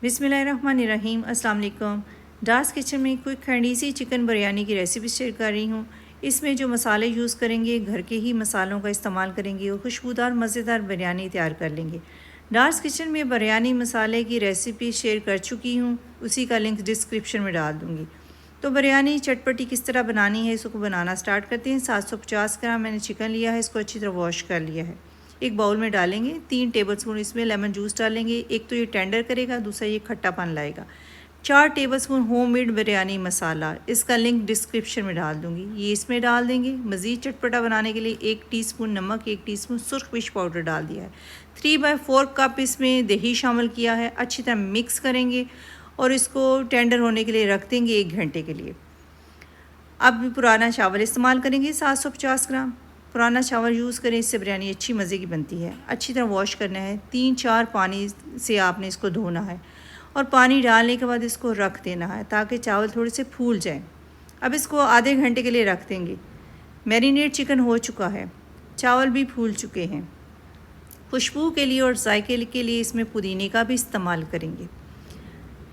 बिस्मिल्लाहिर्रहमानिर्रहीम। अस्सलाम वालेकुम। डार्स किचन में quick and easy chicken biryani की रेसिपी शेयर कर रही हूँ। इसमें जो मसाले यूज़ करेंगे घर के ही मसालों का इस्तेमाल करेंगे और खुशबूदार मज़ेदार बिरयानी तैयार कर लेंगे। डार्स किचन में बिरयानी मसाले की रेसिपी शेयर कर चुकी हूँ, उसी का लिंक डिस्क्रिप्शन में डाल दूँगी। तो बिरयानी चटपटी किस तरह बनानी है इसको बनाना स्टार्ट करते हैं। 750 ग्राम मैंने चिकन लिया है, इसको अच्छी तरह वॉश कर लिया है। एक बाउल में डालेंगे 3 टेबलस्पून इसमें लेमन जूस डालेंगे। एक तो ये टेंडर करेगा, दूसरा ये खट्टापन लाएगा। 4 टेबलस्पून होममेड बिरयानी मसाला, इसका लिंक डिस्क्रिप्शन में डाल दूँगी, ये इसमें डाल देंगे। मज़ीद चटपटा बनाने के लिए 1 टीस्पून नमक, 1 टीस्पून सुर्ख मिर्च पाउडर डाल दिया है। 3/4 कप इसमें दही शामिल किया है। अच्छी तरह मिक्स करेंगे और इसको टेंडर होने के लिए रख देंगे 1 घंटे के लिए। अब पुराना चावल इस्तेमाल करेंगे 750 ग्राम। पुराना चावल यूज़ करें, इससे बिरयानी अच्छी मज़े की बनती है। अच्छी तरह वॉश करना है, 3-4 पानी से आपने इसको धोना है और पानी डालने के बाद इसको रख देना है ताकि चावल थोड़े से फूल जाएं। अब इसको आधे घंटे के लिए रख देंगे। मैरिनेट चिकन हो चुका है, चावल भी फूल चुके हैं। खुशबू के लिए और जायके के लिए इसमें पुदीने का भी इस्तेमाल करेंगे।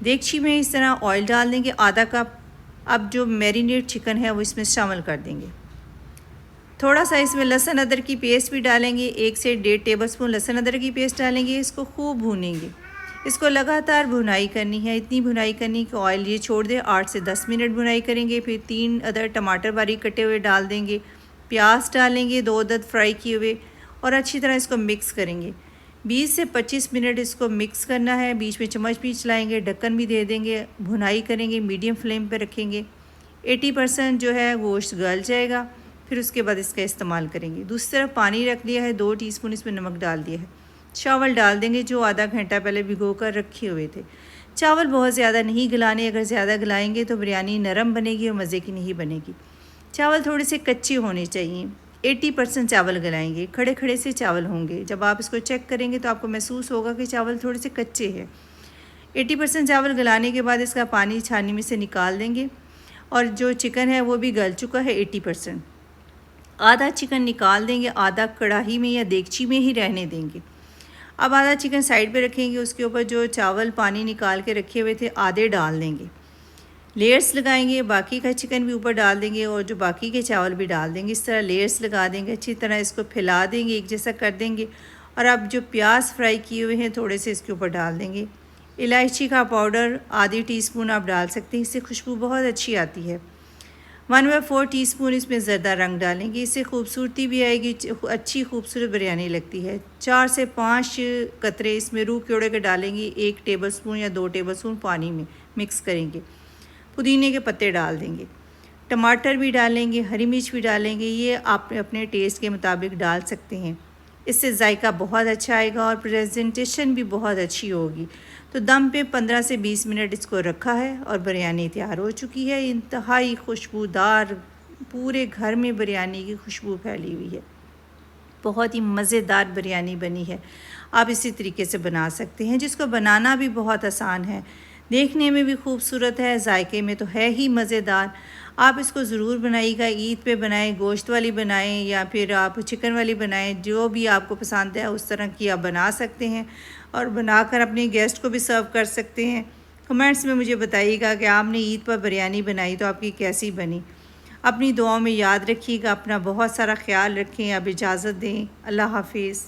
देगची में इस तरह ऑयल डाल देंगे आधा कप। अब जो मैरिनेट चिकन है वो इसमें शामिल कर देंगे। थोड़ा सा इसमें लहसुन अदरक की पेस्ट भी डालेंगे, 1 से 1.5 टेबलस्पून लहसुन अदरक की पेस्ट डालेंगे। इसको खूब भूनेंगे, इसको लगातार भुनाई करनी है, इतनी भुनाई करनी कि ऑयल ये छोड़ दे। 8 से 10 मिनट भुनाई करेंगे। फिर 3 अदद टमाटर बारीक कटे हुए डाल देंगे, प्याज डालेंगे 2 अदद फ्राई किए हुए और अच्छी तरह इसको मिक्स करेंगे। 20 से 25 मिनट इसको मिक्स करना है। बीच में चम्मच भी चलाएँगे, ढक्कन भी दे देंगे, भुनाई करेंगे, मीडियम फ्लेम पर रखेंगे। 80% जो है गोश्त गल जाएगा, फिर उसके बाद इसका इस्तेमाल करेंगे। दूसरी तरफ पानी रख दिया है, 2 टीस्पून इसमें नमक डाल दिया है। चावल डाल देंगे जो आधा घंटा पहले भिगो कर रखे हुए थे। चावल बहुत ज़्यादा नहीं गलाने, अगर ज़्यादा गलाएंगे तो बिरयानी नरम बनेगी और मज़े की नहीं बनेगी। चावल थोड़े से कच्चे होने चाहिए। 80% चावल गलाएंगे, खड़े खड़े से चावल होंगे। जब आप इसको चेक करेंगे तो आपको महसूस होगा कि चावल थोड़े से कच्चे हैं। 80% चावल गलाने के बाद इसका पानी छाननी में से निकाल देंगे और जो चिकन है वो भी गल चुका है 80%। आधा चिकन निकाल देंगे, आधा कढ़ाई में या देगची में ही रहने देंगे। अब आधा चिकन साइड पे रखेंगे, उसके ऊपर जो चावल पानी निकाल के रखे हुए थे आधे डाल देंगे। लेयर्स लगाएंगे, बाकी का चिकन भी ऊपर डाल देंगे और जो बाकी के चावल भी डाल देंगे। इस तरह लेयर्स लगा देंगे, अच्छी तरह इसको फैला देंगे, एक जैसा कर देंगे। और अब जो प्याज फ्राई किए हुए हैं थोड़े से इसके ऊपर डाल देंगे। इलायची का पाउडर आधी टीस्पून आप डाल सकते हैं, इससे खुशबू बहुत अच्छी आती है। 1/4 टीस्पून इसमें ज़रदा रंग डालेंगे, इससे खूबसूरती भी आएगी, अच्छी खूबसूरत बिरयानी लगती है। 4 से 5 कतरे इसमें रूह केवड़े के डालेंगे, 1 टेबलस्पून या 2 टेबलस्पून पानी में मिक्स करेंगे। पुदीने के पत्ते डाल देंगे, टमाटर भी डालेंगे, हरी मिर्च भी डालेंगे, ये आप अपने टेस्ट के मुताबिक डाल सकते हैं। इससे जायका बहुत अच्छा आएगा और प्रेजेंटेशन भी बहुत अच्छी होगी। तो दम पे 15 से 20 मिनट इसको रखा है और बिरयानी तैयार हो चुकी है। इंतहाई खुशबूदार, पूरे घर में बिरयानी की खुशबू फैली हुई है। बहुत ही मज़ेदार बिरयानी बनी है। आप इसी तरीके से बना सकते हैं, जिसको बनाना भी बहुत आसान है, देखने में भी खूबसूरत है, जायके में तो है ही मज़ेदार। आप इसको ज़रूर बनाइएगा। ईद पे बनाएं, गोश्त वाली बनाएं या फिर आप चिकन वाली बनाएं, जो भी आपको पसंद है उस तरह की आप बना सकते हैं और बनाकर अपने गेस्ट को भी सर्व कर सकते हैं। कमेंट्स में मुझे बताइएगा कि आपने ईद पर बिरयानी बनाई तो आपकी कैसी बनी। अपनी दुआओं में याद रखिएगा, अपना बहुत सारा ख्याल रखें। अब इजाज़त दें, अल्लाह हाफिज़।